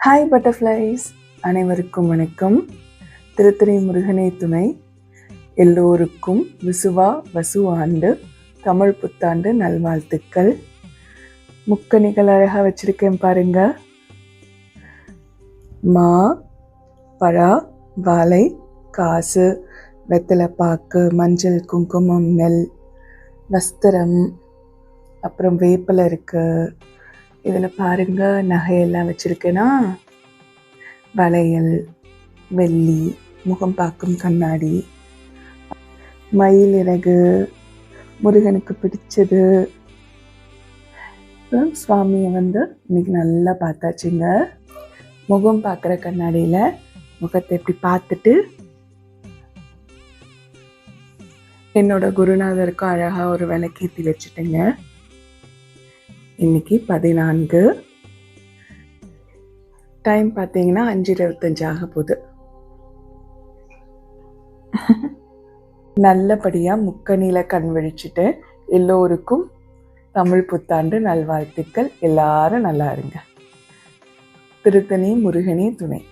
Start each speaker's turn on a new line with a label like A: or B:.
A: Hi butterflies, அனைவருக்கும் வணக்கம். திருத்தணி முருகனே துணை. எல்லோருக்கும் வசு ஆண்டு தமிழ் புத்தாண்டு நல்வாழ்த்துக்கள். முக்கணிகள் அழகாக வச்சுருக்கேன் பாருங்க. மா, பழா, வாழை, காசு, வெத்தலைப்பாக்கு, மஞ்சள், குங்குமம், நெல், வஸ்திரம், அப்புறம் வேப்பிலை இருக்குது. இதில் பாருங்கள், நகையெல்லாம் வச்சுருக்கேன்னா வளையல், வெள்ளி, முகம் பார்க்கும் கண்ணாடி, மயில் இறகு, முருகனுக்கு பிடிச்சது. சுவாமியை இன்னைக்கு நல்லா பார்த்தாச்சுங்க. முகம் பார்க்குற கண்ணாடியில் முகத்தை எப்படி பார்த்துட்டு என்னோட குருநாதருக்கும் அழகாக ஒரு விளக்கேற்றி வச்சுட்டேங்க. இன்னைக்கு 14, டைம் பார்த்தீங்கன்னா 5:25 ஆக போகுது. நல்லபடியாக முக்கணியில் கண் விழிச்சுட்டு எல்லோருக்கும் தமிழ் புத்தாண்டு நல்வாழ்த்துக்கள். எல்லாரும் நல்லா இருங்க. திருத்தணி முருகனே துணை.